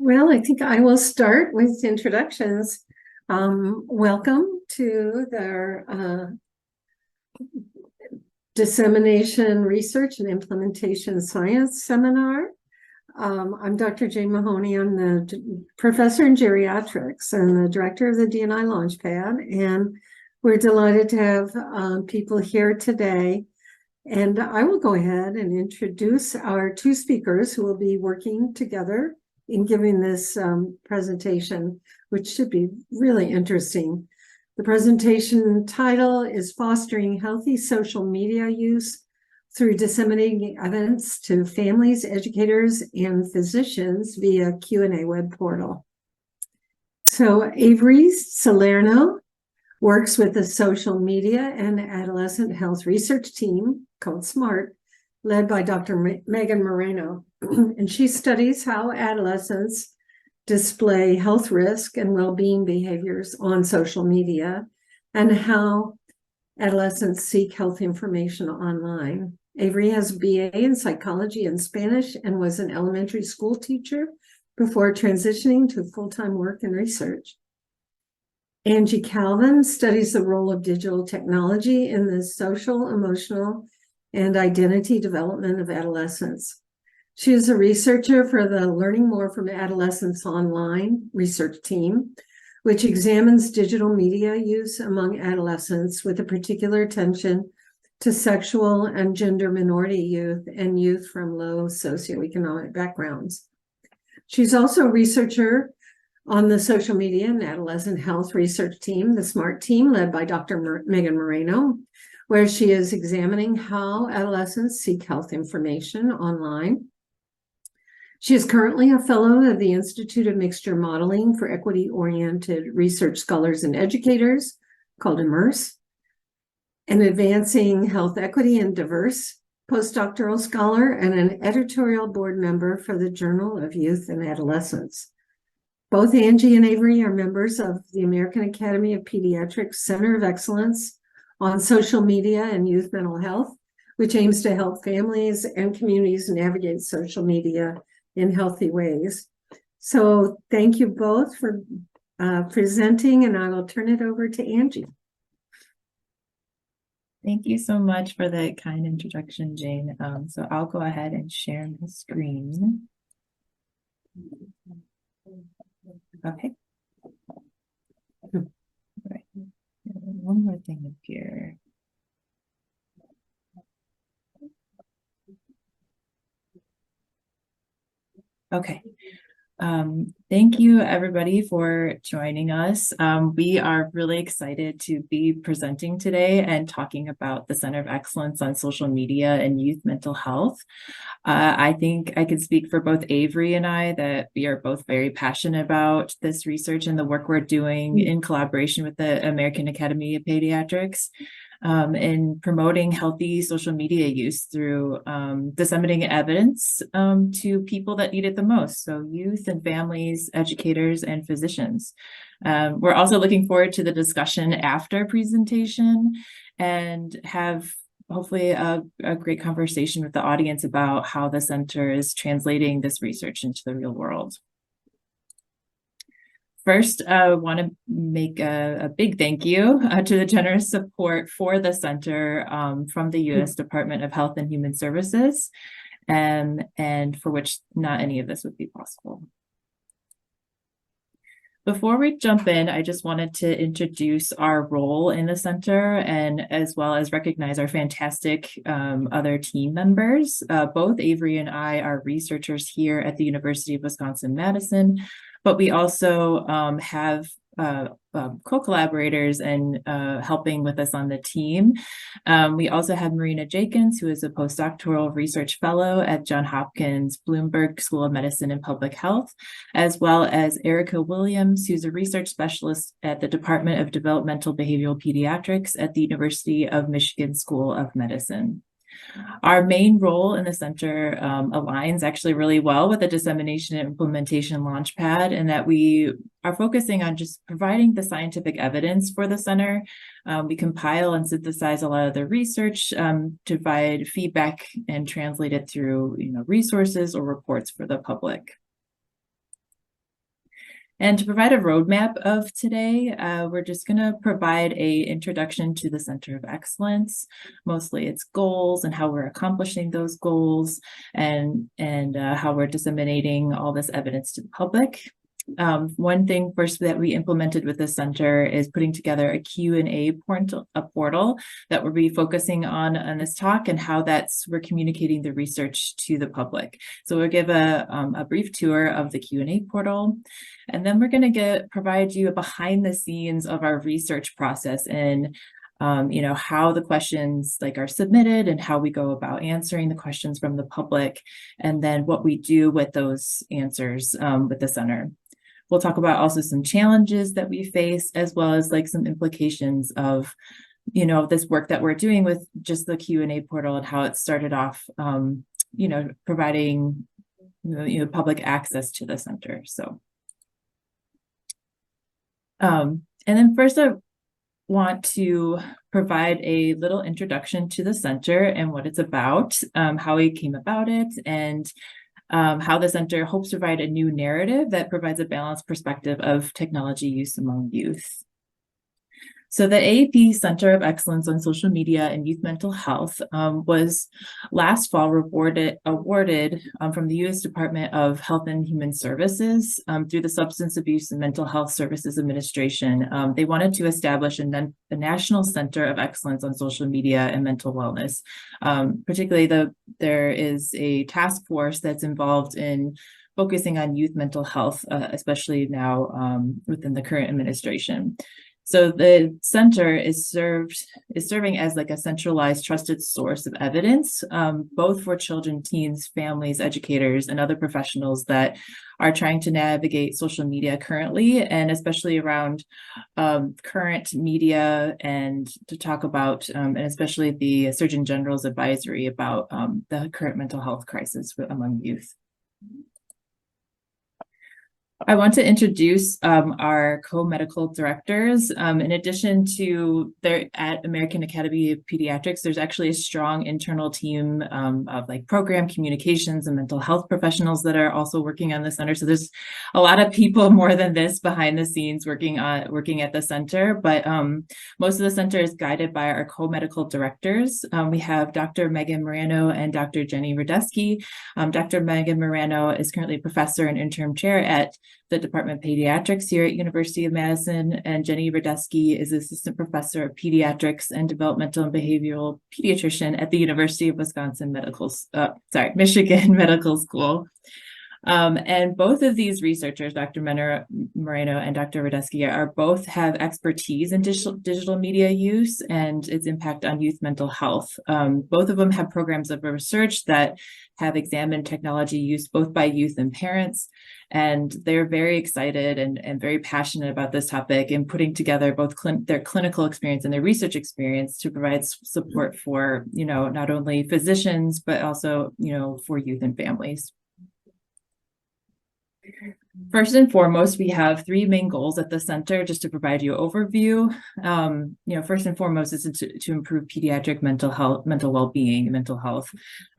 Well, I think I will start with introductions. Welcome to the Dissemination Research and Implementation Science Seminar. I'm Dr. Jane Mahoney. I'm the professor in geriatrics and the director of the D&I Launchpad. And we're delighted to have people here today. And I will go ahead and introduce our two speakers who will be working together in giving this presentation, which should be really interesting. The presentation title is Fostering Healthy Social Media Use through Disseminating Evidence to Families, Educators, and Physicians via Q&A web portal. So Avery's Salerno works with the social media and adolescent health research team called SMART, led by Dr. Megan Moreno. And she studies how adolescents display health risk and well-being behaviors on social media and how adolescents seek health information online. Avery has a BA in psychology and Spanish and was an elementary school teacher before transitioning to full-time work and research. Angie Calvin studies the role of digital technology in the social, emotional, and identity development of adolescents. She is a researcher for the Learning More from Adolescents Online research team, which examines digital media use among adolescents with a particular attention to sexual and gender minority youth and youth from low socioeconomic backgrounds. She's also a researcher on the social media and adolescent health research team, the SMART team, led by Dr. Megan Moreno, where she is examining how adolescents seek health information online. She is currently a fellow of the Institute of Mixture Modeling for Equity-Oriented Research Scholars and Educators, called IMMERSE, an advancing health equity and diverse postdoctoral scholar and an editorial board member for the Journal of Youth and Adolescence. Both Angie and Avery are members of the American Academy of Pediatrics Center of Excellence on Social Media and Youth Mental Health, which aims to help families and communities navigate social media in healthy ways. So thank you both for presenting, and I will turn it over to Angie. Thank you so much for the kind introduction, Jane. So I'll go ahead and share my screen. Okay. Right. One more thing up here. Okay. Thank you everybody for joining us. We are really excited to be presenting today and talking about the Center of Excellence on Social Media and Youth Mental Health. I think I can speak for both Avery and I that we are both very passionate about this research and the work we're doing in collaboration with the American Academy of Pediatrics. In promoting healthy social media use through disseminating evidence to people that need it the most, so youth and families, educators, and physicians. We're also looking forward to the discussion after presentation and have hopefully a great conversation with the audience about how the center is translating this research into the real world. First, I want to make a big thank you to the generous support for the center from the U.S. Department of Health and Human Services, and for which not any of this would be possible. Before we jump in, I just wanted to introduce our role in the center and as well as recognize our fantastic other team members. Both Avery and I are researchers here at the University of Wisconsin-Madison, but we also have co-collaborators and helping with us on the team. We also have Marina Jakins, who is a postdoctoral research fellow at Johns Hopkins Bloomberg School of Medicine and Public Health, as well as Erica Williams, who's a research specialist at the Department of Developmental Behavioral Pediatrics at the University of Michigan School of Medicine. Our main role in the center aligns actually really well with the Dissemination and Implementation Launchpad, in that we are focusing on just providing the scientific evidence for the center. We compile and synthesize a lot of the research to provide feedback and translate it through resources or reports for the public. And to provide a roadmap of today, we're just going to provide an introduction to the Center of Excellence, mostly its goals and how we're accomplishing those goals, and how we're disseminating all this evidence to the public. One thing first that we implemented with the center is putting together a Q&A portal that we'll be focusing on this talk and how we're communicating the research to the public. So we'll give a brief tour of the Q&A portal, and then we're going to provide you a behind the scenes of our research process and how the questions are submitted and how we go about answering the questions from the public, and then what we do with those answers with the center. We'll talk about also some challenges that we face, as well as some implications of, this work that we're doing with just the Q&A portal and how it started off, providing, public access to the center. So, and then first I want to provide a little introduction to the center and what it's about, how we came about it, and how the center hopes to provide a new narrative that provides a balanced perspective of technology use among youth. So the AAP Center of Excellence on Social Media and Youth Mental Health was last fall awarded from the U.S. Department of Health and Human Services through the Substance Abuse and Mental Health Services Administration. They wanted to establish a National Center of Excellence on Social Media and Mental Wellness. Particularly, there is a task force that's involved in focusing on youth mental health, especially now within the current administration. So the center is serving as a centralized, trusted source of evidence, both for children, teens, families, educators, and other professionals that are trying to navigate social media currently, and especially around current media, and to talk about, and especially the Surgeon General's advisory about the current mental health crisis among youth. I want to introduce our co-medical directors. In addition to at American Academy of Pediatrics, there's actually a strong internal team of program communications and mental health professionals that are also working on the center. So there's a lot of people more than this behind the scenes working at the center, but most of the center is guided by our co-medical directors. We have Dr. Megan Morano and Dr. Jenny Radesky. Dr. Megan Morano is currently a professor and interim chair at the Department of Pediatrics here at University of Madison, and Jenny Radesky is assistant professor of pediatrics and developmental and behavioral pediatrician at the University of Michigan Medical School. And both of these researchers, Dr. Moreno and Dr. Radesky, both have expertise in digital media use and its impact on youth mental health. Both of them have programs of research that have examined technology use both by youth and parents, and they're very excited and very passionate about this topic and putting together both their clinical experience and their research experience to provide support for, not only physicians, but also, for youth and families. First and foremost, we have three main goals at the center, just to provide you an overview. First and foremost is to improve pediatric mental well-being, and mental health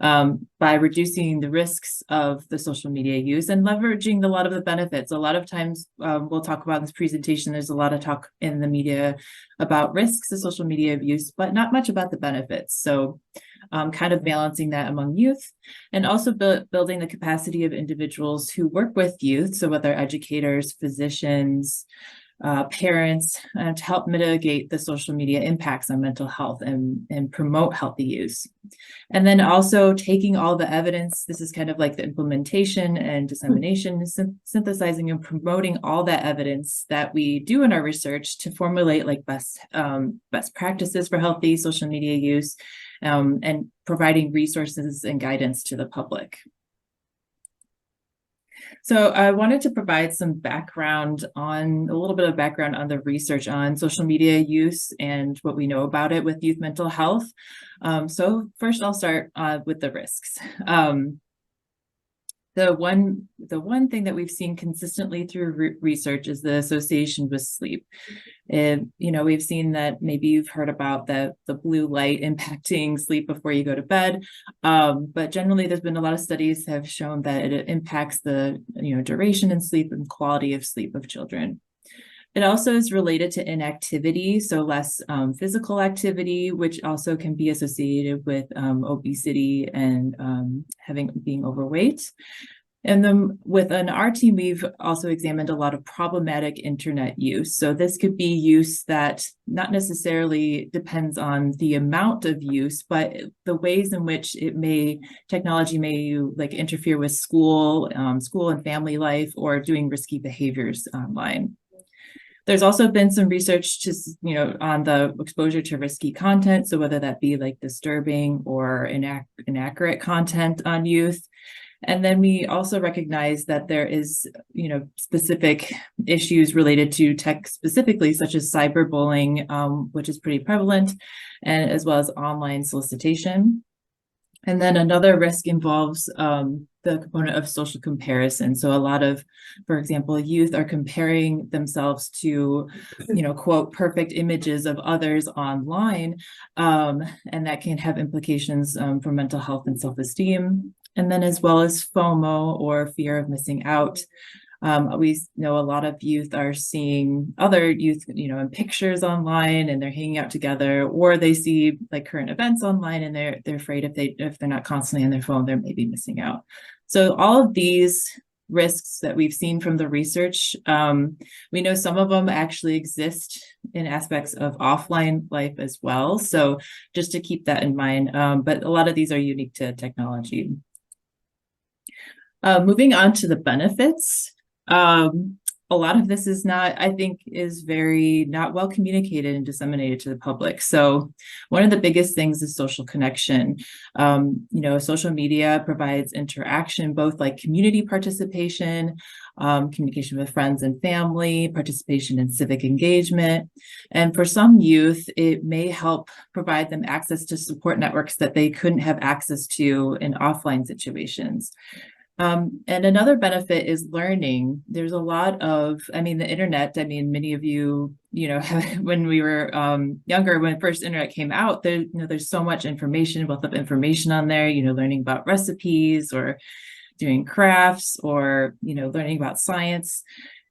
by reducing the risks of the social media use and leveraging a lot of the benefits. A lot of times we'll talk about in this presentation, there's a lot of talk in the media about risks of social media use, but not much about the benefits. So kind of balancing that among youth, and also building the capacity of individuals who work with youth, so whether educators, physicians, parents, to help mitigate the social media impacts on mental health and promote healthy use. And then also taking all the evidence, this is kind of like the implementation and dissemination, synthesizing and promoting all that evidence that we do in our research to formulate best practices for healthy social media use, and providing resources and guidance to the public. So I wanted to provide a little bit of background on the research on social media use and what we know about it with youth mental health. So first I'll start with the risks. the one thing that we've seen consistently through research is the association with sleep. And, we've seen that maybe you've heard about the blue light impacting sleep before you go to bed. But generally, there's been a lot of studies have shown that it impacts the, duration in sleep and quality of sleep of children. It also is related to inactivity, so less physical activity, which also can be associated with obesity and being overweight. And then within our team, we've also examined a lot of problematic internet use. So this could be use that not necessarily depends on the amount of use, but the ways in which technology may like interfere with school and family life, or doing risky behaviors online. There's also been some research on the exposure to risky content. So whether that be like disturbing or inaccurate content on youth. And then we also recognize that there is, specific issues related to tech specifically, such as cyberbullying, which is pretty prevalent, and as well as online solicitation. And then another risk involves the component of social comparison. So a lot of, for example, youth are comparing themselves to, quote, perfect images of others online, and that can have implications for mental health and self-esteem. And then as well as FOMO, or fear of missing out. We know a lot of youth are seeing other youth, in pictures online, and they're hanging out together, or they see like current events online, and they're afraid if they're not constantly on their phone, they're maybe missing out. So all of these risks that we've seen from the research, we know some of them actually exist in aspects of offline life as well. So just to keep that in mind, but a lot of these are unique to technology. Moving on to the benefits, a lot of this is very not well communicated and disseminated to the public. So one of the biggest things is social connection. Social media provides interaction, both like community participation, communication with friends and family, participation in civic engagement. And for some youth, it may help provide them access to support networks that they couldn't have access to in offline situations. And another benefit is learning. There's a lot of, the internet, many of you, when we were younger, when first internet came out, there's so much information, wealth of information on there, learning about recipes or doing crafts, or, learning about science.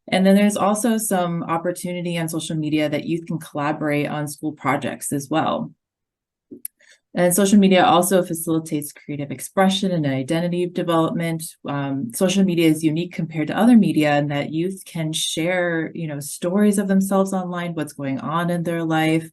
And then there's also some opportunity on social media that youth can collaborate on school projects as well. And social media also facilitates creative expression and identity development. Social media is unique compared to other media in that youth can share, stories of themselves online, what's going on in their life.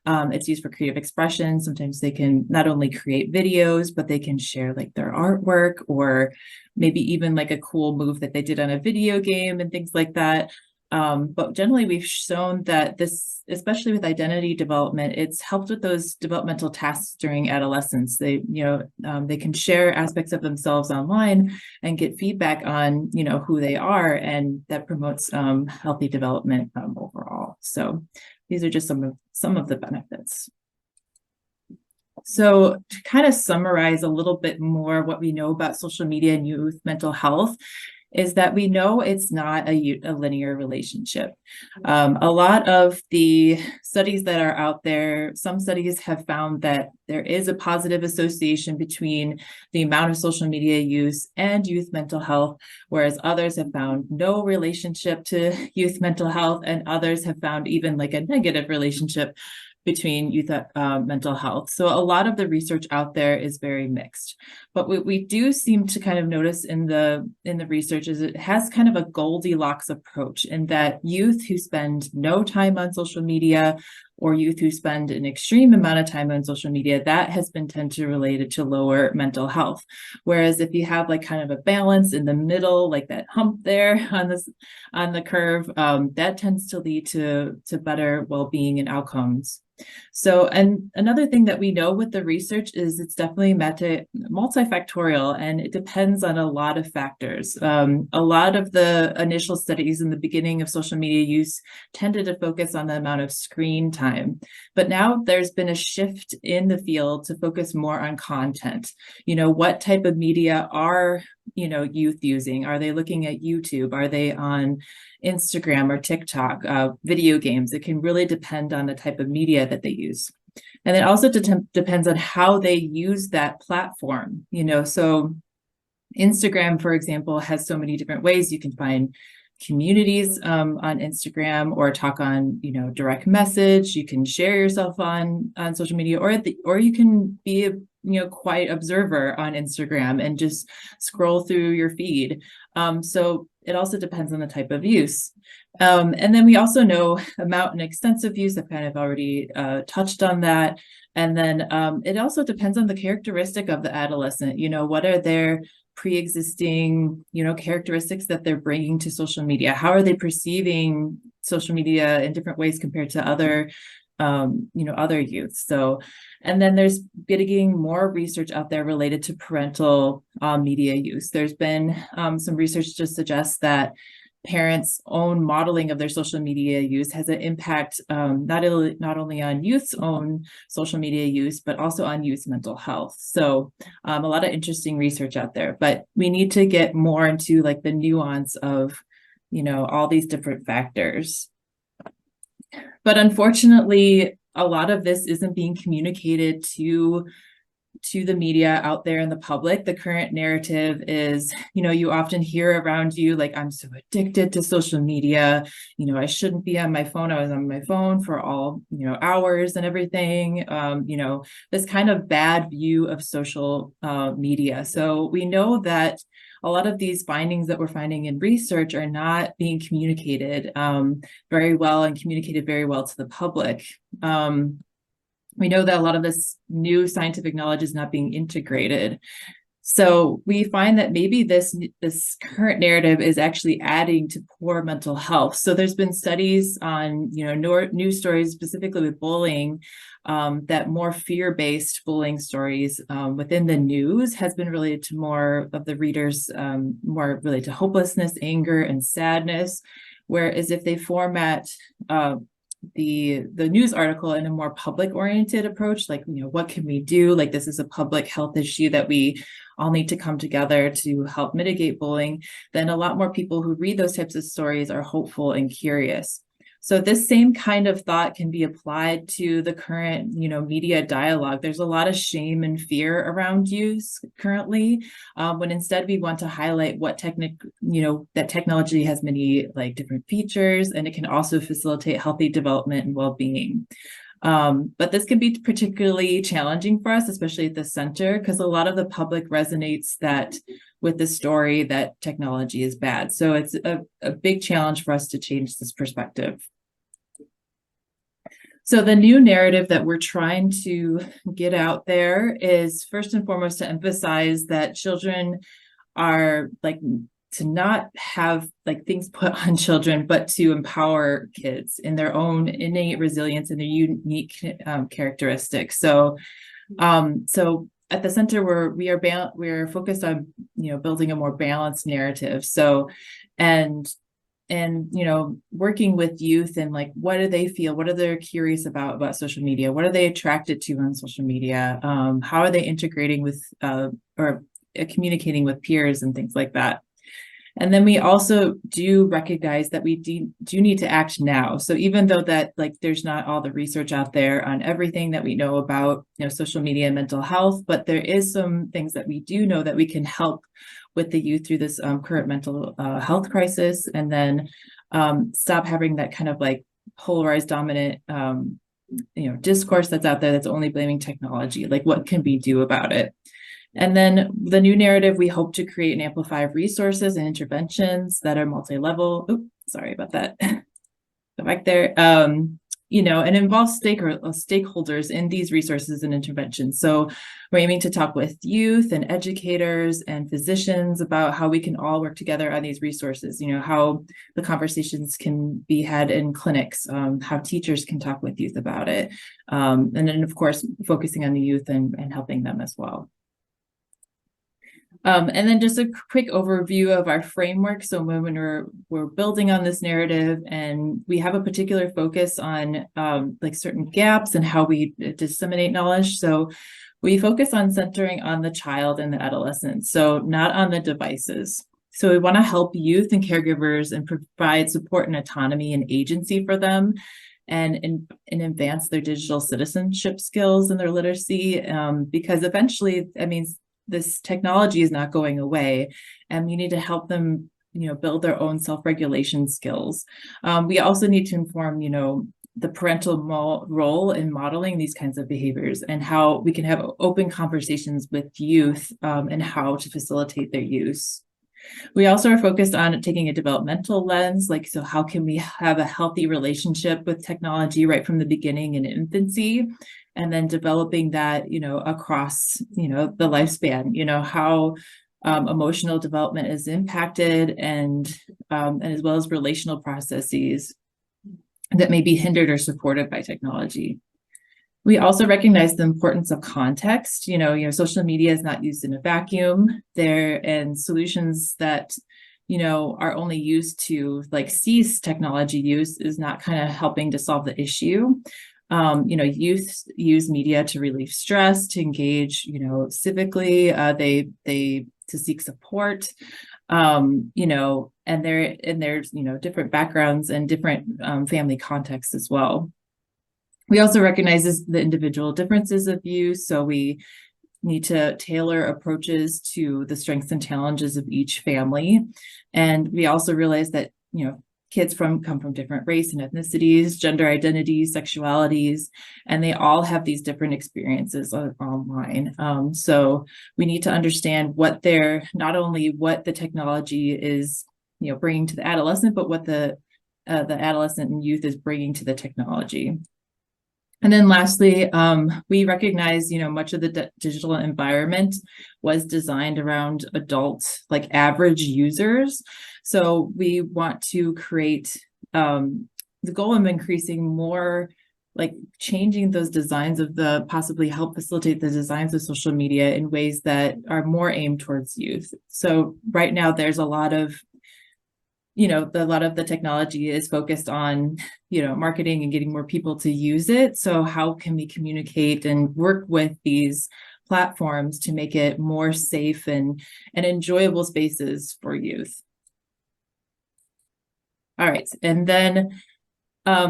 It's used for creative expression. Sometimes they can not only create videos, but they can share like their artwork, or maybe even like a cool move that they did on a video game and things like that. But generally, we've shown that this, especially with identity development, it's helped with those developmental tasks during adolescence. They can share aspects of themselves online and get feedback on, who they are, and that promotes healthy development overall. So these are just some of the benefits. So to kind of summarize a little bit more what we know about social media and youth mental health, is that we know it's not a linear relationship. A lot of the studies that are out there, some studies have found that there is a positive association between the amount of social media use and youth mental health, whereas others have found no relationship to youth mental health, and others have found even like a negative relationship between youth mental health. So a lot of the research out there is very mixed. But what we do seem to kind of notice in the research is it has kind of a Goldilocks approach, in that youth who spend no time on social media, or youth who spend an extreme amount of time on social media, that has been tend to related to lower mental health. Whereas if you have like kind of a balance in the middle, like that hump there on the curve, that tends to lead to better well-being and outcomes. So, and another thing that we know with the research is it's definitely multifactorial, and it depends on a lot of factors. A lot of the initial studies in the beginning of social media use tended to focus on the amount of screen time, but now there's been a shift in the field to focus more on content. What type of media are youth using? Are they looking at YouTube? Are they on Instagram or TikTok? Video games? It can really depend on the type of media that they use. And it also depends on how they use that platform, so Instagram, for example, has so many different ways you can find communities on Instagram, or talk on, direct message. You can share yourself on social media, or you can be a quiet observer on Instagram and just scroll through your feed. So it also depends on the type of use. And then we also know amount and extensive use. I've kind of already touched on that. And then it also depends on the characteristic of the adolescent. What are their pre-existing, characteristics that they're bringing to social media? How are they perceiving social media in different ways compared to other, other youth? So, and then there's getting more research out there related to parental media use. There's been some research to suggest that parents' own modeling of their social media use has an impact not only on youth's own social media use, but also on youth's mental health. So a lot of interesting research out there, but we need to get more into like the nuance of, all these different factors. But unfortunately, a lot of this isn't being communicated to the media out there in the public. The current narrative is, you often hear around you, like, I'm so addicted to social media, I shouldn't be on my phone. I was on my phone for all, hours and everything, this kind of bad view of social media. So we know that a lot of these findings that we're finding in research are not being communicated very well and communicated very well to the public. We know that a lot of this new scientific knowledge is not being integrated. So we find that maybe this current narrative is actually adding to poor mental health. So there's been studies on, news stories specifically with bullying, that more fear-based bullying stories within the news has been related to more of the readers, more related to hopelessness, anger, and sadness. Whereas if they format the news article in a more public oriented approach, like, what can we do? Like, this is a public health issue that we all need to come together to help mitigate bullying. Then a lot more people who read those types of stories are hopeful and curious. So this same kind of thought can be applied to the current, media dialogue. There's a lot of shame and fear around use currently, when instead we want to highlight what that technology has many like different features, and it can also facilitate healthy development and well-being. But this can be particularly challenging for us, especially at the center, because a lot of the public resonates with the story that technology is bad. So it's a big challenge for us to change this perspective. So the new narrative that we're trying to get out there is first and foremost to emphasize that children are like to not have like things put on children, but to empower kids in their own innate resilience and their unique characteristics. So, at the center, we're focused on building a more balanced narrative. So, and working with youth and like, what do they feel? What are they curious about social media? What are they attracted to on social media? How are they integrating with or communicating with peers and things like that? And then we also do recognize that we do need to act now. So even though that like there's not all the research out there on everything that we know about social media and mental health, but there is some things that we do know that we can help with the youth through this current mental health crisis, and then stop having that kind of like polarized dominant discourse that's out there that's only blaming technology. Like, what can we do about it? And then the new narrative, we hope to create and amplify resources and interventions that are multi-level. Oops, sorry about that. Go back there. And involve stakeholders in these resources and interventions. So we're aiming to talk with youth and educators and physicians about how we can all work together on these resources, how the conversations can be had in clinics, how teachers can talk with youth about it. And then, of course, focusing on the youth and helping them as well. And then just a quick overview of our framework. So when we're building on this narrative, and we have a particular focus on like certain gaps and how we disseminate knowledge. So we focus on centering on the child and the adolescent, so not on the devices. So we want to help youth and caregivers and provide support and autonomy and agency for them, and advance their digital citizenship skills and their literacy, because eventually, I mean, this technology is not going away, and you need to help them, build their own self-regulation skills. We also need to inform, the parental role in modeling these kinds of behaviors, and how we can have open conversations with youth, and how to facilitate their use. We also are focused on taking a developmental lens, so how can we have a healthy relationship with technology right from the beginning in infancy, and then developing that, across, the lifespan, how emotional development is impacted, and as well as relational processes that may be hindered or supported by technology. We also recognize the importance of context. Social media is not used in a vacuum and solutions that, are only used to cease technology use is not kind of helping to solve the issue. Youth use media to relieve stress, to engage, civically, they to seek support, and there's, different backgrounds and different family contexts as well. We also recognize the individual differences of use, so we need to tailor approaches to the strengths and challenges of each family. And we also realize that, kids come from different race and ethnicities, gender identities, sexualities, and they all have these different experiences online. So we need to understand not only what the technology is, bringing to the adolescent, but what the adolescent and youth is bringing to the technology. And then lastly, we recognize, much of the digital environment was designed around adult, average users. So we want to create the goal of increasing more, changing those designs possibly help facilitate the designs of social media in ways that are more aimed towards youth. So right now there's a lot of the technology is focused on, marketing and getting more people to use it. So how can we communicate and work with these platforms to make it more safe and enjoyable spaces for youth? All right. And then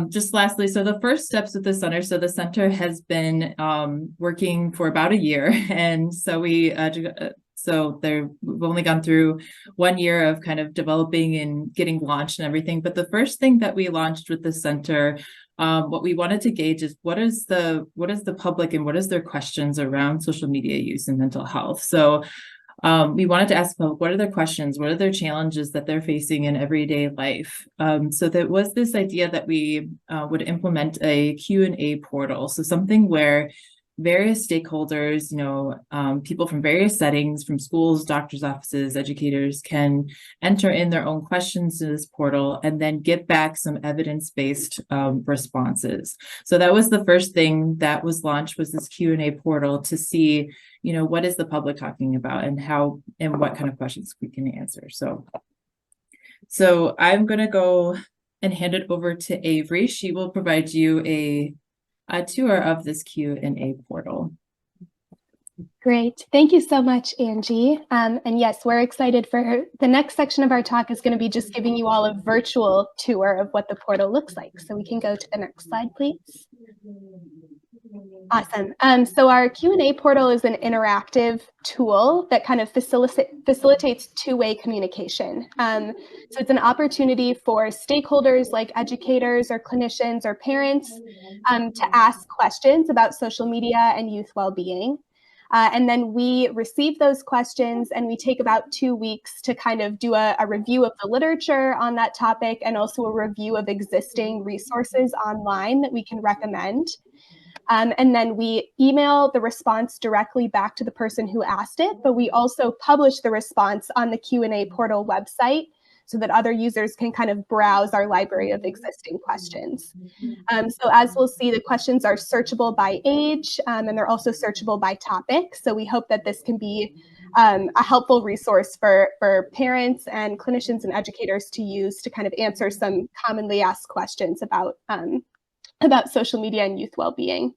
just lastly, so the first steps with the center. So the center has been working for about a year. And so we've only gone through 1 year of kind of developing and getting launched and everything. But the first thing that we launched with the center, what we wanted to gauge is what is the public and what is their questions around social media use and mental health. So we wanted to ask people, what are their questions? What are their challenges that they're facing in everyday life? So there was this idea that we would implement a Q&A portal. So something where various stakeholders, people from various settings, from schools, doctors' offices, educators, can enter in their own questions to this portal and then get back some evidence-based responses. So that was the first thing that was launched, was this Q&A portal to see, what is the public talking about and how and what kind of questions we can answer. So I'm going to go and hand it over to Avery. She will provide you a tour of this Q&A portal. Great. Thank you so much, Angie. And yes, we're excited for the next section of our talk is going to be just giving you all a virtual tour of what the portal looks like. So we can go to the next slide, please. Awesome. So our Q&A portal is an interactive tool that kind of facilitates two-way communication. So it's an opportunity for stakeholders like educators or clinicians or parents to ask questions about social media and youth well-being. And then we receive those questions and we take about 2 weeks to kind of do a review of the literature on that topic and also a review of existing resources online that we can recommend. And then we email the response directly back to the person who asked it, but we also publish the response on the Q&A portal website so that other users can kind of browse our library of existing questions. So as we'll see, the questions are searchable by age, and they're also searchable by topic. So we hope that this can be a helpful resource for parents and clinicians and educators to use to kind of answer some commonly asked questions about social media and youth well-being.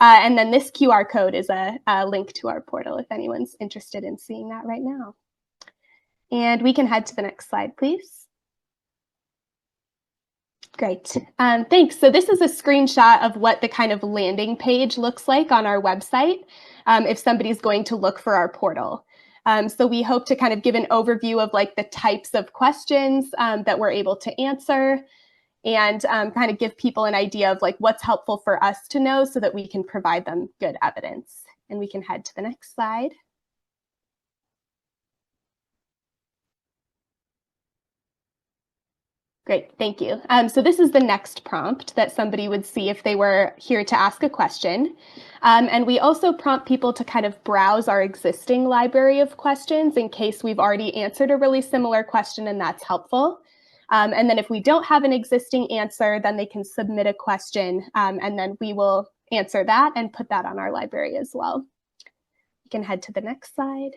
And then this QR code is a link to our portal if anyone's interested in seeing that right now. And we can head to the next slide, please. Great, thanks. So this is a screenshot of what the kind of landing page looks like on our website if somebody's going to look for our portal. So we hope to kind of give an overview of like the types of questions that we're able to answer, and kind of give people an idea of like what's helpful for us to know so that we can provide them good evidence. And we can head to the next slide. Great, thank you. So this is the next prompt that somebody would see if they were here to ask a question. And we also prompt people to kind of browse our existing library of questions in case we've already answered a really similar question and that's helpful. And then if we don't have an existing answer, then they can submit a question and then we will answer that and put that on our library as well. You can head to the next slide.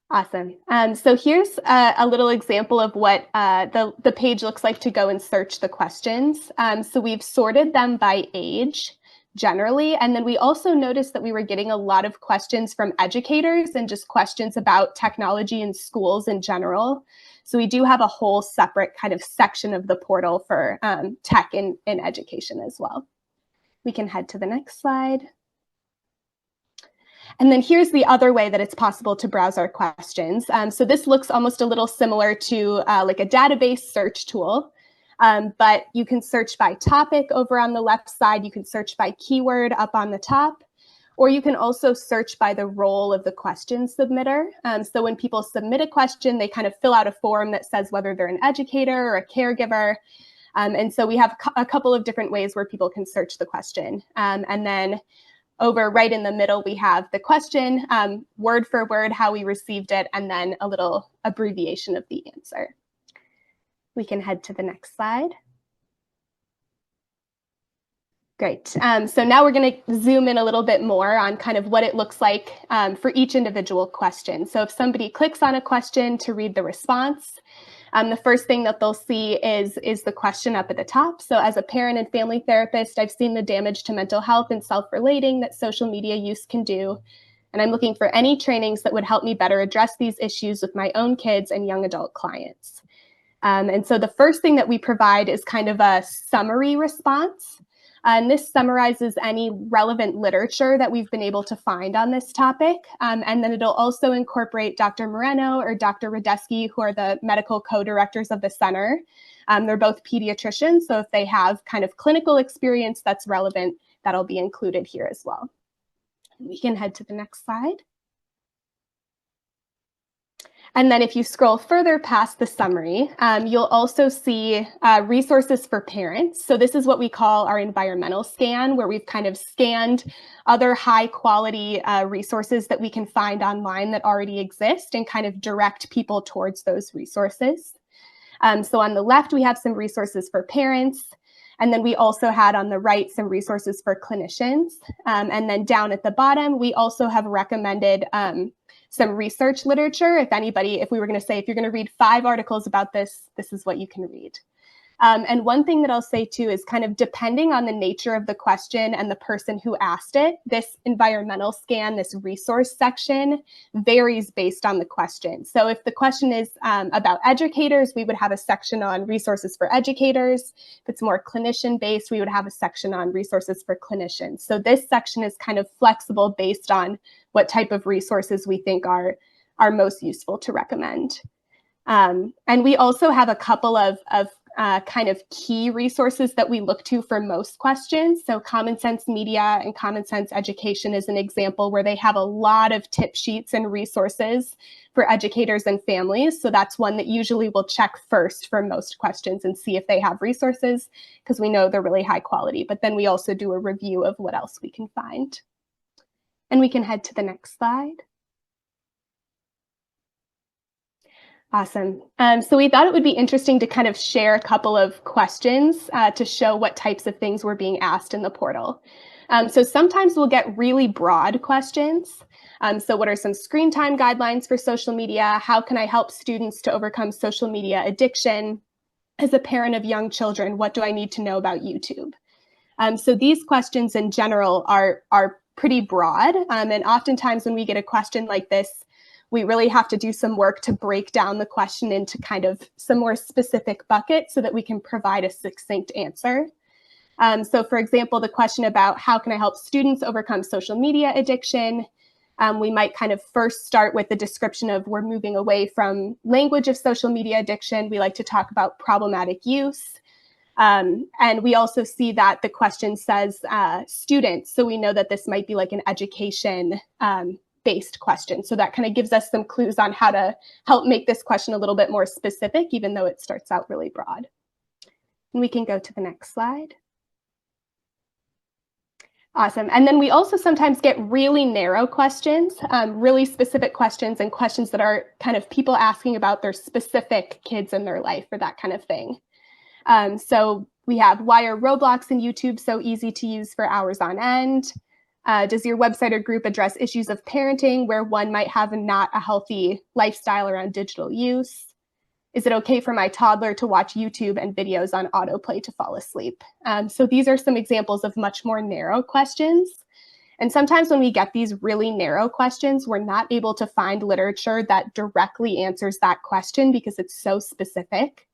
Awesome. So here's a little example of what the page looks like to go and search the questions. So we've sorted them by age generally, and then we also noticed that we were getting a lot of questions from educators and just questions about technology in schools in general. So we do have a whole separate kind of section of the portal for tech in education as well. We can head to the next slide. And then here's the other way that it's possible to browse our questions. So this looks almost a little similar to like a database search tool, but you can search by topic over on the left side. You can search by keyword up on the top, or you can also search by the role of the question submitter. So when people submit a question, they kind of fill out a form that says whether they're an educator or a caregiver. And so we have a couple of different ways where people can search the question. And then over right in the middle, we have the question, word for word, how we received it, and then a little abbreviation of the answer. We can head to the next slide. Great. So now we're going to zoom in a little bit more on kind of what it looks like for each individual question. So if somebody clicks on a question to read the response, the first thing that they'll see is the question up at the top. So as a parent and family therapist, I've seen the damage to mental health and self-relating that social media use can do. And I'm looking for any trainings that would help me better address these issues with my own kids and young adult clients. And so the first thing that we provide is kind of a summary response. And this summarizes any relevant literature that we've been able to find on this topic. And then it'll also incorporate Dr. Moreno or Dr. Radesky, who are the medical co-directors of the center. They're both pediatricians, so if they have kind of clinical experience that's relevant, that'll be included here as well. We can head to the next slide. And then if you scroll further past the summary, you'll also see resources for parents. So this is what we call our environmental scan, where we've kind of scanned other high quality resources that we can find online that already exist and kind of direct people towards those resources. So on the left, we have some resources for parents. And then we also had on the right some resources for clinicians. And then down at the bottom, we also have recommended some research literature. If we were going to say, if you're going to read 5 articles about this, this is what you can read. And one thing that I'll say too is kind of depending on the nature of the question and the person who asked it, this environmental scan, this resource section varies based on the question. So if the question is about educators, we would have a section on resources for educators. If it's more clinician based, we would have a section on resources for clinicians. So this section is kind of flexible based on what type of resources we think are most useful to recommend. And we also have a couple of kind of key resources that we look to for most questions. So Common Sense Media and Common Sense Education is an example where they have a lot of tip sheets and resources for educators and families. So that's one that usually we'll check first for most questions and see if they have resources, because we know they're really high quality. But then we also do a review of what else we can find. And we can head to the next slide. Awesome. So we thought it would be interesting to kind of share a couple of questions to show what types of things were being asked in the portal. So sometimes we'll get really broad questions. So what are some screen time guidelines for social media? How can I help students to overcome social media addiction? As a parent of young children, what do I need to know about YouTube? So these questions in general are pretty broad. And oftentimes when we get a question like this, we really have to do some work to break down the question into kind of some more specific buckets so that we can provide a succinct answer. So for example, the question about how can I help students overcome social media addiction? We might kind of first start with the description of we're moving away from language of social media addiction. We like to talk about problematic use. And we also see that the question says students. So we know that this might be like an education based question. So that kind of gives us some clues on how to help make this question a little bit more specific, even though it starts out really broad. And we can go to the next slide. Awesome. And then we also sometimes get really narrow questions, really specific questions and questions that are kind of people asking about their specific kids in their life or that kind of thing. So we have, why are Roblox and YouTube so easy to use for hours on end? Does your website or group address issues of parenting where one might have not a healthy lifestyle around digital use? Is it okay for my toddler to watch YouTube and videos on autoplay to fall asleep? So these are some examples of much more narrow questions. And sometimes when we get these really narrow questions, we're not able to find literature that directly answers that question because it's so specific.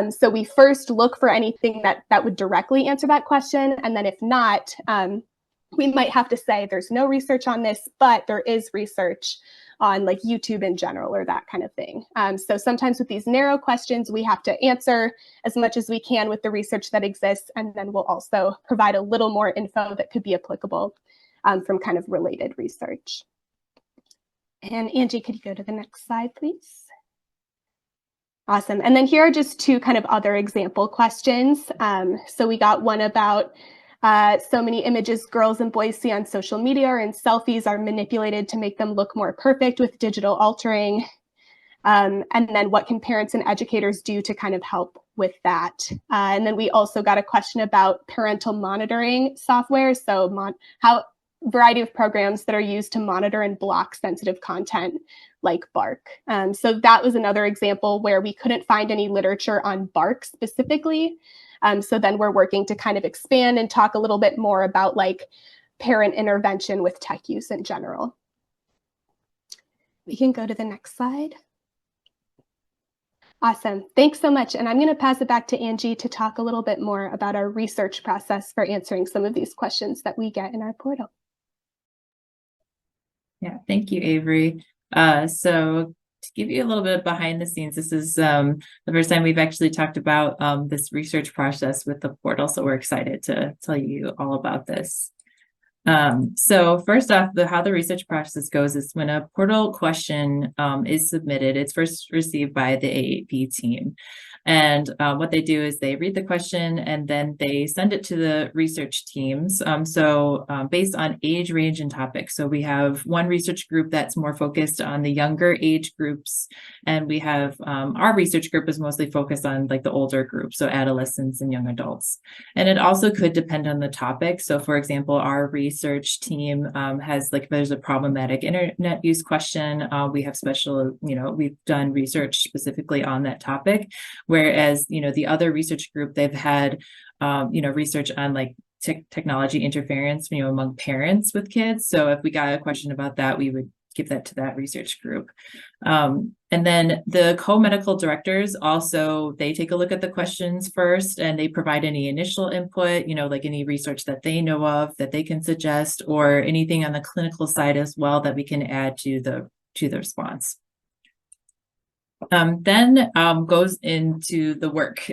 So we first look for anything that would directly answer that question. And then if not, we might have to say there's no research on this, but there is research on like YouTube in general or that kind of thing. So sometimes with these narrow questions, we have to answer as much as we can with the research that exists. And then we'll also provide a little more info that could be applicable from kind of related research. And Angie, could you go to the next slide, please? Awesome. And then here are just two kind of other example questions. So we got one about so many images girls and boys see on social media or in selfies are manipulated to make them look more perfect with digital altering. And then what can parents and educators do to kind of help with that? And then we also got a question about parental monitoring software. So variety of programs that are used to monitor and block sensitive content like Bark. So that was another example where we couldn't find any literature on Bark specifically. So then we're working to kind of expand and talk a little bit more about like parent intervention with tech use in general. We can go to the next slide. Awesome. Thanks so much. And I'm going to pass it back to Angie to talk a little bit more about our research process for answering some of these questions that we get in our portal. Yeah, thank you, Avery. So to give you a little bit behind the scenes, this is the first time we've actually talked about this research process with the portal. So we're excited to tell you all about this. So first off, how the research process goes is when a portal question is submitted, it's first received by the AAP team. And what they do is they read the question and then they send it to the research teams. Based on age range and topic. So we have one research group that's more focused on the younger age groups. And we have our research group is mostly focused on like the older group, so adolescents and young adults. And it also could depend on the topic. So for example, our research team has like, there's a problematic internet use question. We have special, we've done research specifically on that topic. Whereas, the other research group, they've had, research on like technology interference, among parents with kids. So if we got a question about that, we would give that to that research group. And then the co-medical directors also, they take a look at the questions first and they provide any initial input, like any research that they know of that they can suggest or anything on the clinical side as well that we can add to the response. Then goes into the work.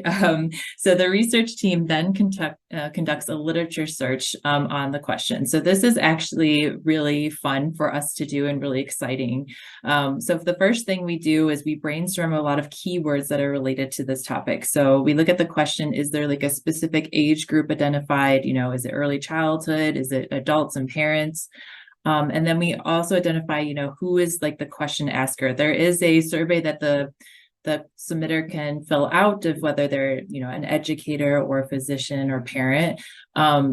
So the research team then conducts a literature search on the question. So this is actually really fun for us to do and really exciting. So the first thing we do is we brainstorm a lot of keywords that are related to this topic. So we look at the question, is there like a specific age group identified? Is it early childhood? Is it adults and parents? And then we also identify, who is like the question asker. There is a survey that the submitter can fill out of whether they're, an educator or a physician or parent.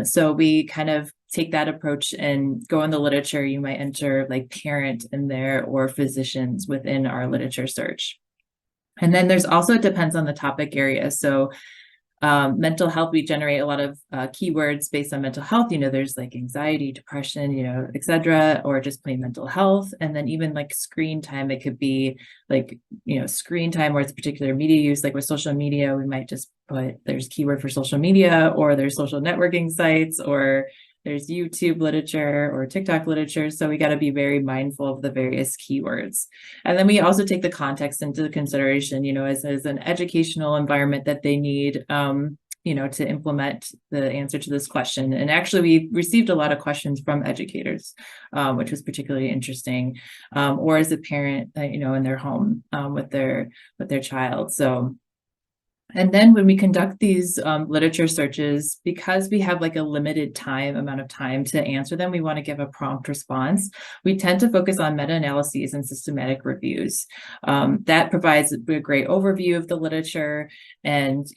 So we kind of take that approach and go in the literature. You might enter like parent in there or physicians within our literature search. And then there's also, it depends on the topic area. So Mental health, we generate a lot of keywords based on mental health. There's like anxiety, depression, etc., or just plain mental health. And then even like screen time, it could be like, screen time where it's particular media use, like with social media, we might just put there's keyword for social media, or there's social networking sites, or there's YouTube literature or TikTok literature. So we got to be very mindful of the various keywords. And then we also take the context into consideration, as an educational environment that they need, to implement the answer to this question. And actually, we received a lot of questions from educators, which was particularly interesting, or as a parent, in their home with their child. So. And then when we conduct these literature searches, because we have like a limited amount of time to answer them, we want to give a prompt response. We tend to focus on meta-analyses and systematic reviews. That provides a great overview of the literature and,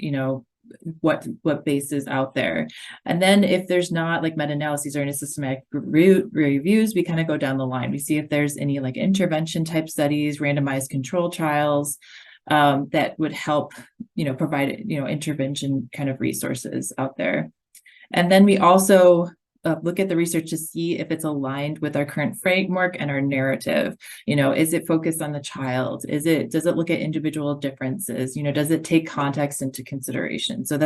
what base is out there. And then if there's not like meta-analyses or any systematic reviews, we kind of go down the line. We see if there's any like intervention type studies, randomized control trials, that would help, provide, intervention kind of resources out there. And then we also look at the research to see if it's aligned with our current framework and our narrative. Is it focused on the child? Does it look at individual differences? Does it take context into consideration? So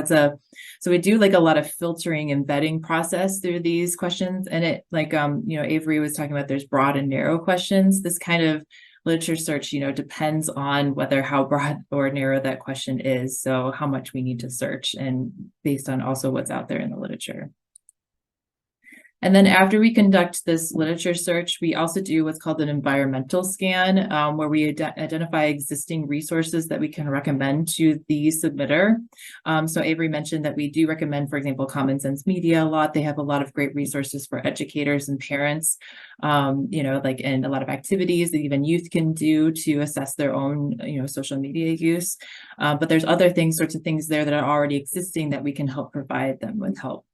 so we do like a lot of filtering and vetting process through these questions. And it like, Avery was talking about, there's broad and narrow questions. This kind of literature search, depends on how broad or narrow that question is. So how much we need to search, and based on also what's out there in the literature. And then after we conduct this literature search, we also do what's called an environmental scan, where we identify existing resources that we can recommend to the submitter. So Avery mentioned that we do recommend, for example, Common Sense Media a lot. They have a lot of great resources for educators and parents, and a lot of activities that even youth can do to assess their own, social media use. But there's other sorts of things there that are already existing that we can help provide them with help.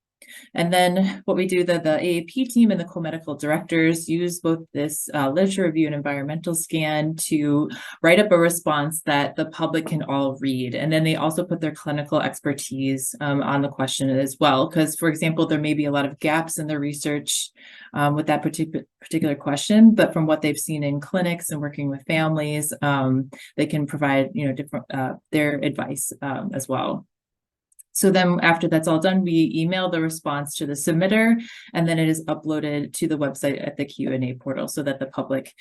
And then what we do, the AAP team and the co-medical directors use both this literature review and environmental scan to write up a response that the public can all read. And then they also put their clinical expertise on the question as well. Because, for example, there may be a lot of gaps in the research with that particular question, but from what they've seen in clinics and working with families, they can provide, different their advice as well. So then after that's all done, we email the response to the submitter, and then it is uploaded to the website at the Q&A portal so that the public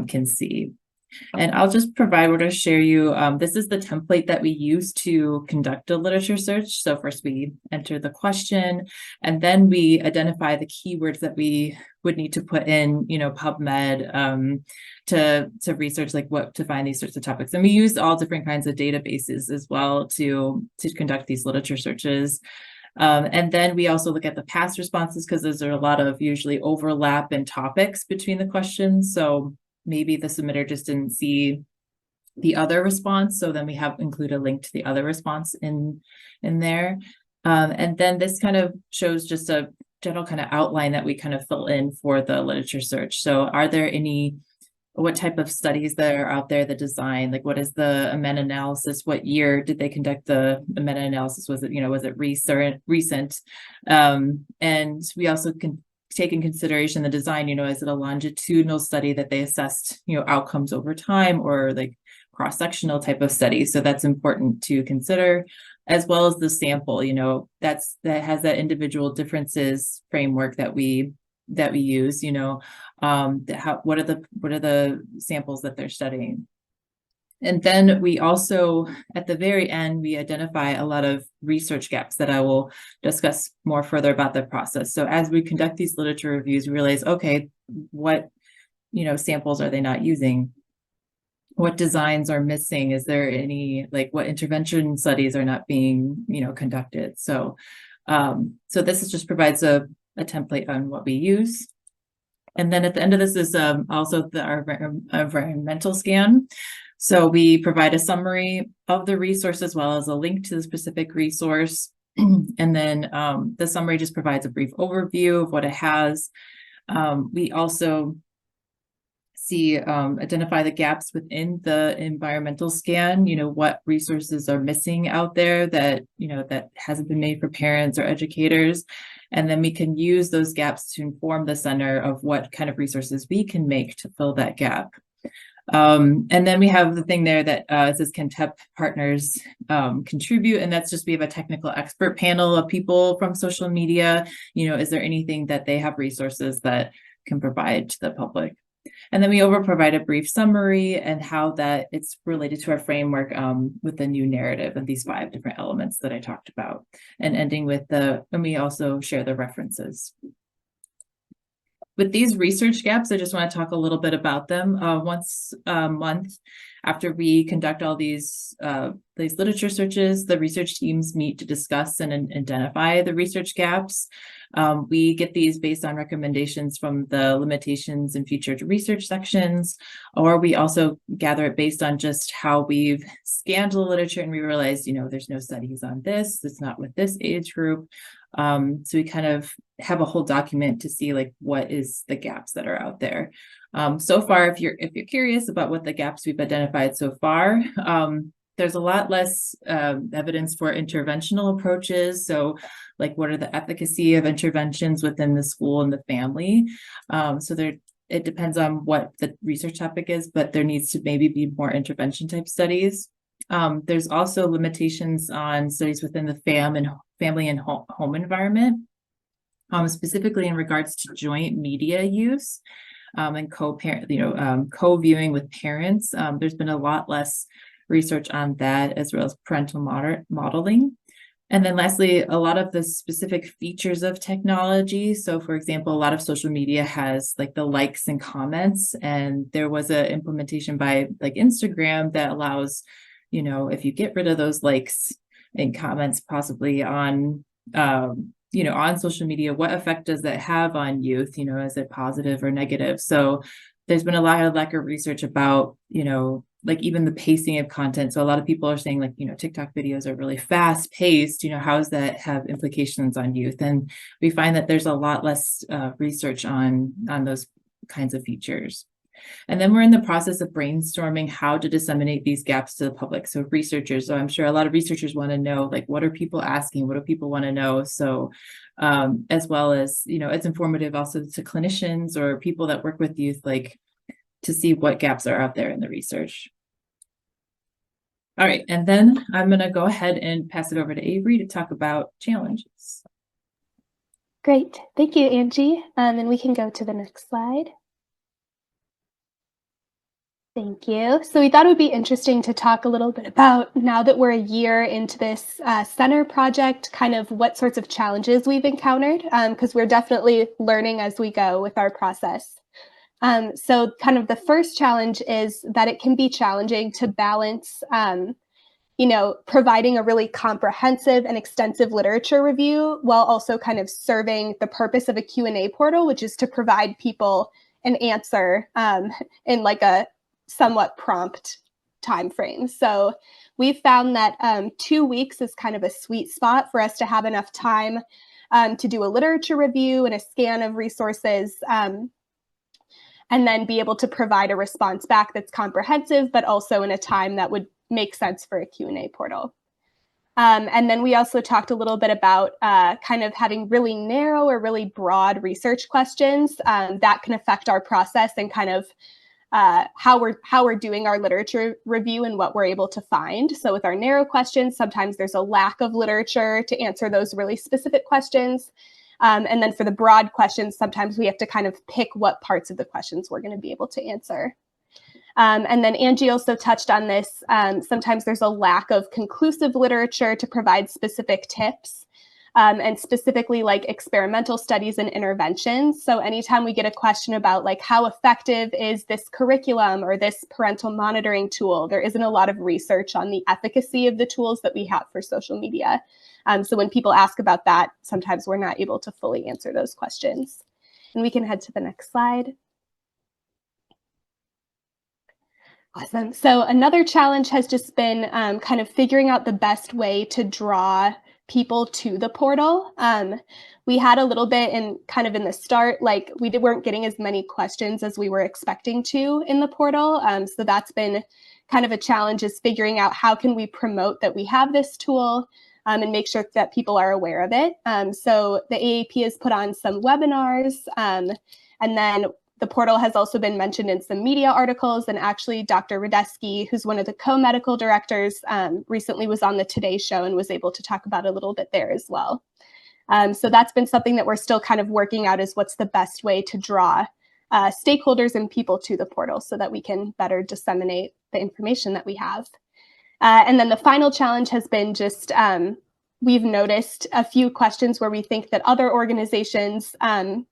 can see. And I'll just share you, this is the template that we use to conduct a literature search. So first we enter the question, and then we identify the keywords that we would need to put in, PubMed to research to find these sorts of topics. And we use all different kinds of databases as well to conduct these literature searches. And then we also look at the past responses, because there's a lot of usually overlap in topics between the questions. So maybe the submitter just didn't see the other response. So then we include a link to the other response in there. And then this kind of shows just a general kind of outline that we kind of fill in for the literature search. So are there what type of studies that are out there, the design, what is the meta-analysis? What year did they conduct the meta-analysis? Was it recent? And we also can take in consideration the design, is it a longitudinal study that they assessed, outcomes over time, or cross-sectional type of study? So that's important to consider, as well as the sample, that has that individual differences framework that we use, what are the samples that they're studying. And then we also, at the very end, we identify a lot of research gaps that I will discuss more further about the process. So as we conduct these literature reviews, we realize, okay, what, samples are they not using? What designs are missing? Is there any, what intervention studies are not being, conducted? So, so this just provides a template on what we use. And then at the end of this is also our environmental scan. So we provide a summary of the resource as well as a link to the specific resource. And then the summary just provides a brief overview of what it has. We also identify the gaps within the environmental scan, what resources are missing out there that, that hasn't been made for parents or educators. And then we can use those gaps to inform the center of what kind of resources we can make to fill that gap. And then we have the thing there that says, can TEP partners contribute? And that's just, we have a technical expert panel of people from social media. Is there anything that they have resources that can provide to the public? And then we provide a brief summary and how that it's related to our framework with the new narrative of these 5 different elements that I talked about, and ending with and we also share the references. With these research gaps, I just want to talk a little bit about them. Once a month, after we conduct all these literature searches, the research teams meet to discuss and identify the research gaps. We get these based on recommendations from the limitations and featured research sections, or we also gather it based on just how we've scanned the literature and we realize, there's no studies on this, it's not with this age group. So we kind of have a whole document to see what is the gaps that are out there. So far, if you're curious about what the gaps we've identified so far, there's a lot less evidence for interventional approaches. So what are the efficacy of interventions within the school and the family? It depends on what the research topic is, but there needs to maybe be more intervention type studies. There's also limitations on studies within the family and home environment, specifically in regards to joint media use and co-viewing with parents. There's been a lot less research on that, as well as parental modeling. And then lastly, a lot of the specific features of technology. So for example, a lot of social media has the likes and comments, and there was an implementation by Instagram that allows, if you get rid of those likes and comments possibly on, on social media, what effect does that have on youth? Is it positive or negative? So there's been a lot of lack of research about, even the pacing of content. So a lot of people are saying TikTok videos are really fast paced, how does that have implications on youth? And we find that there's a lot less research on those kinds of features. And then we're in the process of brainstorming how to disseminate these gaps to the public. So researchers, so I'm sure a lot of researchers want to know, what are people asking? What do people want to know? So as well as, it's informative also to clinicians or people that work with youth, to see what gaps are out there in the research. All right, and then I'm going to go ahead and pass it over to Avery to talk about challenges. Great, thank you, Angie. And we can go to the next slide. Thank you. So we thought it would be interesting to talk a little bit about, now that we're a year into this center project, kind of what sorts of challenges we've encountered, because we're definitely learning as we go with our process. So kind of the first challenge is that it can be challenging to balance, providing a really comprehensive and extensive literature review while also kind of serving the purpose of a Q&A portal, which is to provide people an answer in a somewhat prompt time frame. So we've found that 2 weeks is kind of a sweet spot for us to have enough time to do a literature review and a scan of resources, and then be able to provide a response back that's comprehensive, but also in a time that would make sense for a Q&A portal. And then we also talked a little bit about kind of having really narrow or really broad research questions that can affect our process and kind of how we're doing our literature review and what we're able to find. So with our narrow questions, sometimes there's a lack of literature to answer those really specific questions. And then for the broad questions, sometimes we have to kind of pick what parts of the questions we're going to be able to answer. And then Angie also touched on this. Sometimes there's a lack of conclusive literature to provide specific tips, and specifically experimental studies and interventions. So anytime we get a question about how effective is this curriculum or this parental monitoring tool, there isn't a lot of research on the efficacy of the tools that we have for social media. So when people ask about that, sometimes we're not able to fully answer those questions. And we can head to the next slide. Awesome. So another challenge has just been kind of figuring out the best way to draw people to the portal. We had a little bit in the start, like we weren't getting as many questions as we were expecting to in the portal. So that's been kind of a challenge, is figuring out how can we promote that we have this tool and make sure that people are aware of it. So the AAP has put on some webinars, and then the portal has also been mentioned in some media articles, and actually Dr. Radesky, who's one of the co-medical directors, recently was on the Today Show and was able to talk about it a little bit there as well. So that's been something that we're still kind of working out, is what's the best way to draw stakeholders and people to the portal so that we can better disseminate the information that we have. And then the final challenge has been just, we've noticed a few questions where we think that other organizations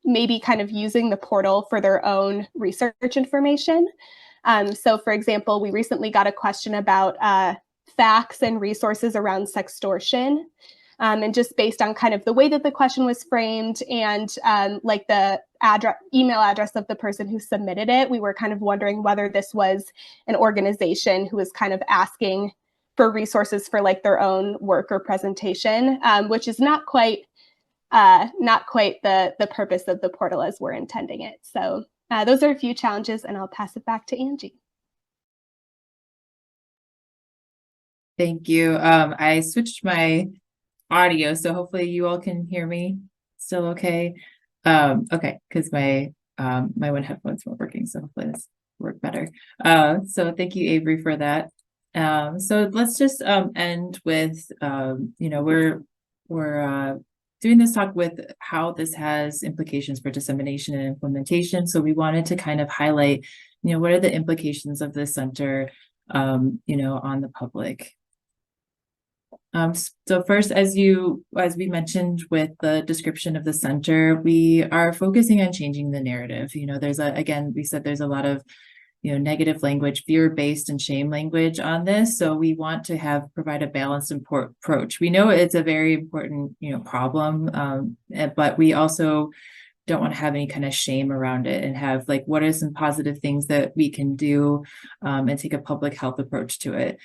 may be kind of using the portal for their own research information. So for example, we recently got a question about facts and resources around sextortion. And just based on kind of the way that the question was framed and like the email address of the person who submitted it, we were kind of wondering whether this was an organization who was kind of asking for resources for like their own work or presentation, which is not quite the purpose of the portal as we're intending it. So those are a few challenges, and I'll pass it back to Angie. Thank you. I switched my audio, so hopefully you all can hear me still okay. Okay, because my one headphones weren't working, so hopefully this will work better. So thank you, Avery, for that. So let's just end with we're doing this talk with how this has implications for dissemination and implementation. So we wanted to kind of highlight, what are the implications of this center, on the public. So first, as we mentioned with the description of the center, we are focusing on changing the narrative. We said there's a lot of, negative language, fear-based and shame language on this. So we want to provide a balanced approach. We know it's a very important, problem, but we also don't want to have any kind of shame around it, and have like, what are some positive things that we can do, and take a public health approach to it.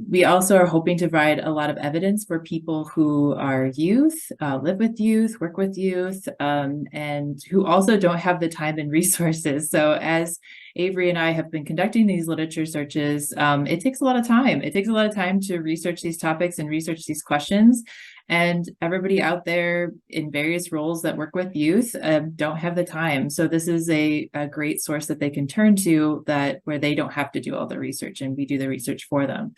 We also are hoping to provide a lot of evidence for people who are youth, live with youth, work with youth, and who also don't have the time and resources. So as Avery and I have been conducting these literature searches, it takes a lot of time. It takes a lot of time to research these topics and research these questions. And everybody out there in various roles that work with youth don't have the time. So this is a great source that they can turn to, where they don't have to do all the research, and we do the research for them.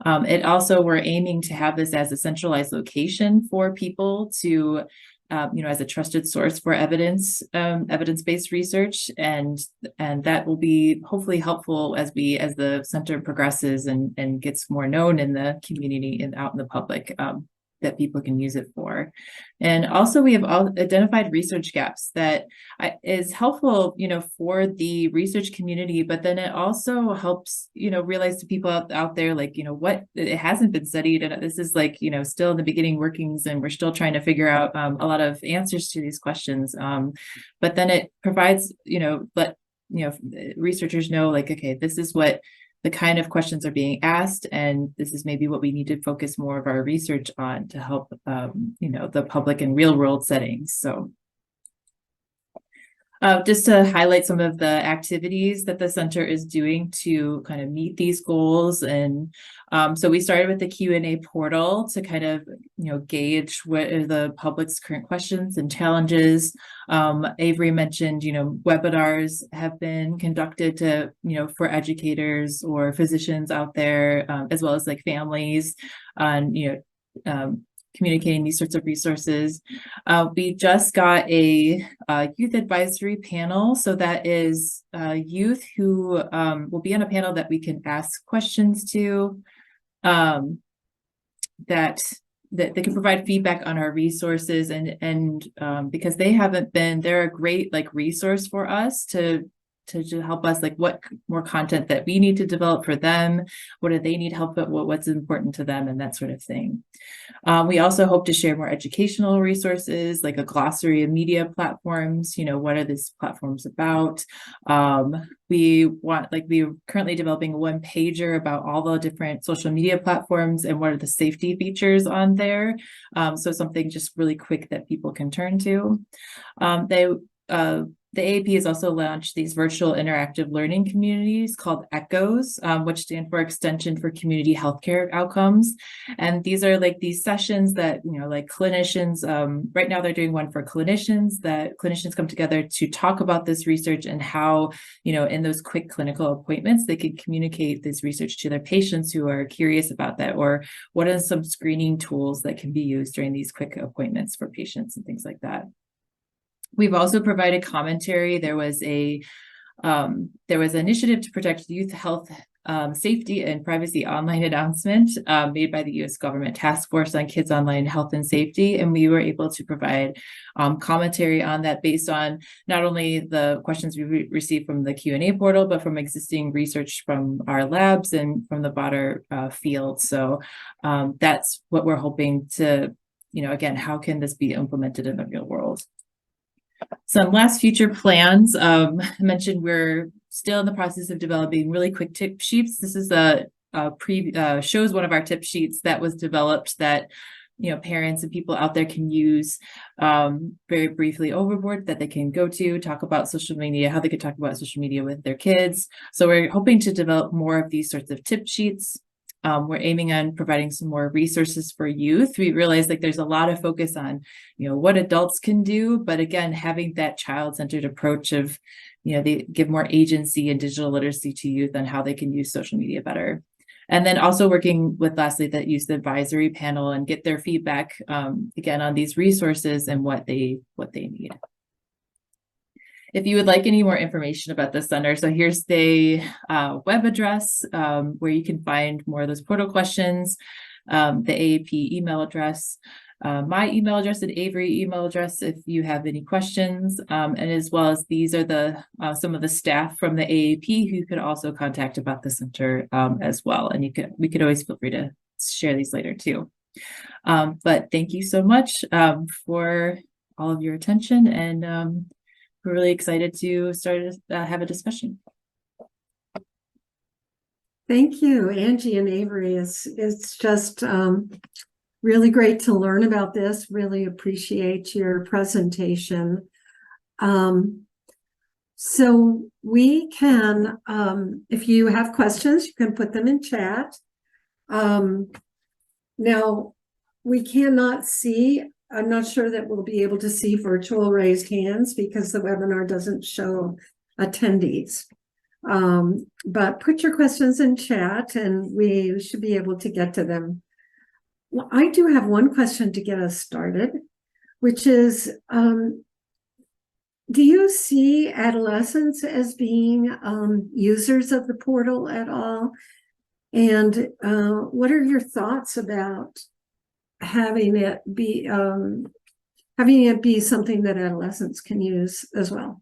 We're aiming to have this as a centralized location for people to, as a trusted source for evidence-based research, and that will be hopefully helpful as the center progresses and gets more known in the community and out in the public. That people can use it for. And also we have identified research gaps that is helpful, for the research community, but then it also helps, realize to people out there, like, what it hasn't been studied. And this is like, still in the beginning workings, and we're still trying to figure out a lot of answers to these questions. But then it provides, researchers know, like, okay, this is what the kind of questions are being asked, and this is maybe what we need to focus more of our research on to help, the public in real world settings. So just to highlight some of the activities that the center is doing to kind of meet these goals. And so we started with the Q&A portal to kind of, gauge what are the public's current questions and challenges. Avery mentioned, webinars have been conducted to, for educators or physicians out there, as well as like families on, communicating these sorts of resources. We just got a youth advisory panel. So that is youth who will be on a panel that we can ask questions to, that they can provide feedback on our resources, and because they're a great like resource for us to to help us, like what more content that we need to develop for them, what do they need help with, what's important to them, and that sort of thing. We also hope to share more educational resources, like a glossary of media platforms. What are these platforms about? We're currently developing a one-pager about all the different social media platforms and what are the safety features on there. So something just really quick that people can turn to. The AAP has also launched these virtual interactive learning communities called ECHOs, which stand for Extension for Community Healthcare Outcomes. And these are like these sessions that, like clinicians, right now they're doing one for clinicians, that clinicians come together to talk about this research and how, in those quick clinical appointments, they can communicate this research to their patients who are curious about that, or what are some screening tools that can be used during these quick appointments for patients and things like that. We've also provided commentary. There was an initiative to protect youth health, safety, and privacy online announcement made by the U.S. government task force on kids online health and safety. And we were able to provide commentary on that based on not only the questions we received from the Q&A portal, but from existing research from our labs and from the broader field. So that's what we're hoping to, again, how can this be implemented in the real world? Some last future plans. I mentioned we're still in the process of developing really quick tip sheets. This is shows one of our tip sheets that was developed that parents and people out there can use very briefly overboard, that they can go to talk about social media, how they could talk about social media with their kids. So we're hoping to develop more of these sorts of tip sheets. We're aiming on providing some more resources for youth. We realize there's a lot of focus on, what adults can do, but again, having that child-centered approach of, they give more agency and digital literacy to youth on how they can use social media better. And then also working with, lastly, that youth advisory panel and get their feedback, again, on these resources and what they need. If you would like any more information about the center, so here's the web address where you can find more of those portal questions, the AAP email address, my email address, and Avery email address if you have any questions, and as well as these are some of the staff from the AAP who you could also contact about the center as well. And we could always feel free to share these later too. But thank you so much for all of your attention, and we're really excited to have a discussion. Thank you, Angie and Avery. It's just really great to learn about this. Really appreciate your presentation. So we can, if you have questions, you can put them in chat. Now, we cannot see. I'm not sure that we'll be able to see virtual raised hands because the webinar doesn't show attendees. But put your questions in chat and we should be able to get to them. Well, I do have one question to get us started, which is, do you see adolescents as being users of the portal at all? And what are your thoughts about having it be something that adolescents can use as well?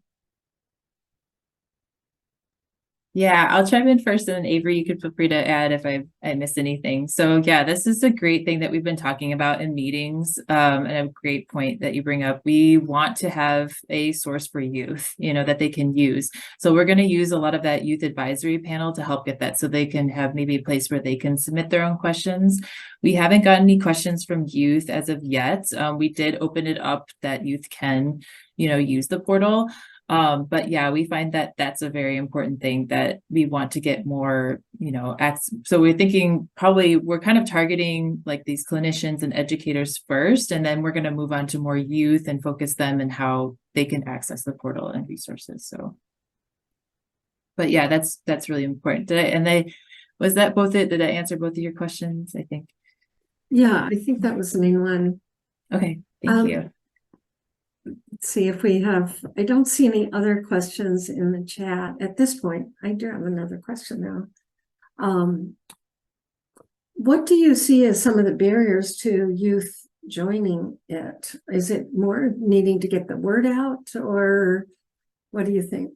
Yeah, I'll chime in first, and then Avery, you could feel free to add if I missed anything. So yeah, this is a great thing that we've been talking about in meetings, and a great point that you bring up. We want to have a source for youth, that they can use. So we're going to use a lot of that youth advisory panel to help get that, so they can have maybe a place where they can submit their own questions. We haven't gotten any questions from youth as of yet. We did open it up that youth can, use the portal. But yeah, we find that that's a very important thing that we want to get more, so we're thinking probably we're kind of targeting like these clinicians and educators first, and then we're going to move on to more youth and focus them and how they can access the portal and resources. So, but yeah, that's really important. Did I answer both of your questions? I think. Yeah, I think that was the main one. Okay, thank you. Let's see if we have, I don't see any other questions in the chat at this point. I do have another question now. What do you see as some of the barriers to youth joining it? Is it more needing to get the word out, or what do you think?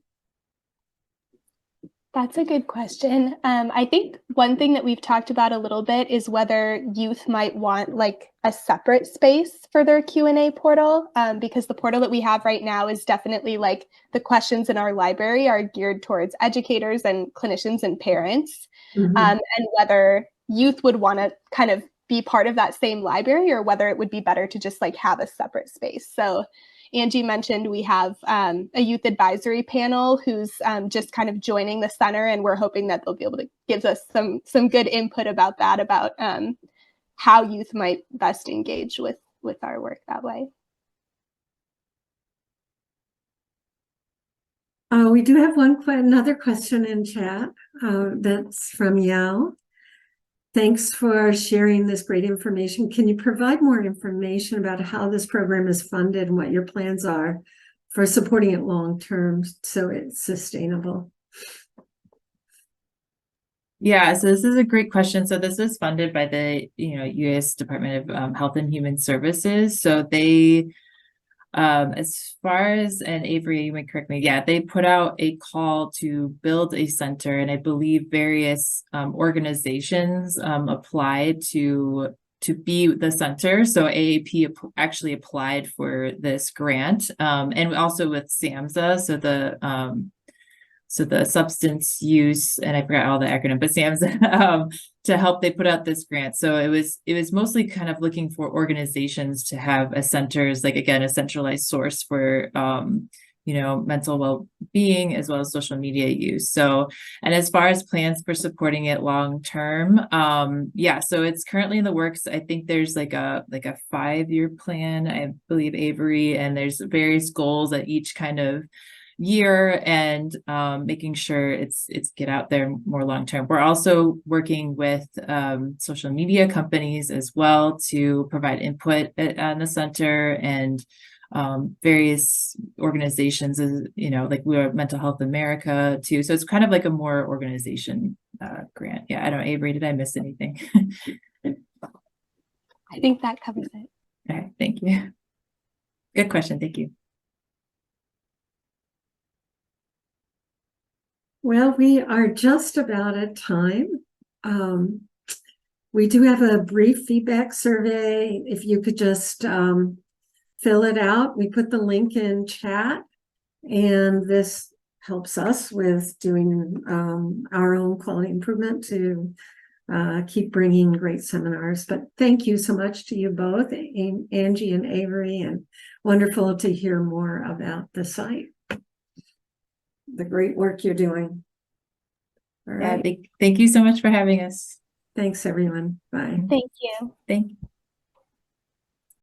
That's a good question. I think one thing that we've talked about a little bit is whether youth might want like a separate space for their Q&A portal, because the portal that we have right now is definitely like the questions in our library are geared towards educators and clinicians and parents, and whether youth would want to kind of be part of that same library or whether it would be better to just like have a separate space. So Angie mentioned we have a youth advisory panel who's just kind of joining the center, and we're hoping that they'll be able to give us some good input about that, about how youth might best engage with our work that way. We do have another question in chat that's from Yao. Thanks for sharing this great information. Can you provide more information about how this program is funded and what your plans are for supporting it long-term so it's sustainable? Yeah, so this is a great question. So this was funded by the U.S. Department of Health and Human Services. So they, as far as, and Avery, you might correct me, yeah, they put out a call to build a center, and I believe various organizations applied to be the center. So AAP actually applied for this grant, and also with SAMHSA, so the substance use, and I forgot all the acronym, but SAMHSA, to help, they put out this grant. So it was mostly kind of looking for organizations to have a centers, like, again, a centralized source for mental well-being as well as social media use. So, and as far as plans for supporting it long term, yeah, so it's currently in the works. I think there's like a 5-year plan, I believe, Avery, and there's various goals at each kind of year, and making sure it's get out there more long term. We're also working with social media companies as well to provide input on the center, and various organizations, like we are Mental Health America too. So it's kind of like a more organization grant. Yeah, I don't know, Avery, did I miss anything? I think that covers it. All right, thank you. Good question, thank you. Well, we are just about at time. We do have a brief feedback survey. If you could just fill it out. We put the link in chat, and this helps us with doing our own quality improvement to keep bringing great seminars. But thank you so much to you both, Angie and Avery, and wonderful to hear more about the site. The great work you're doing. All right. Yeah, thank you so much for having us. Thanks, everyone. Bye. Thank you. Thank you.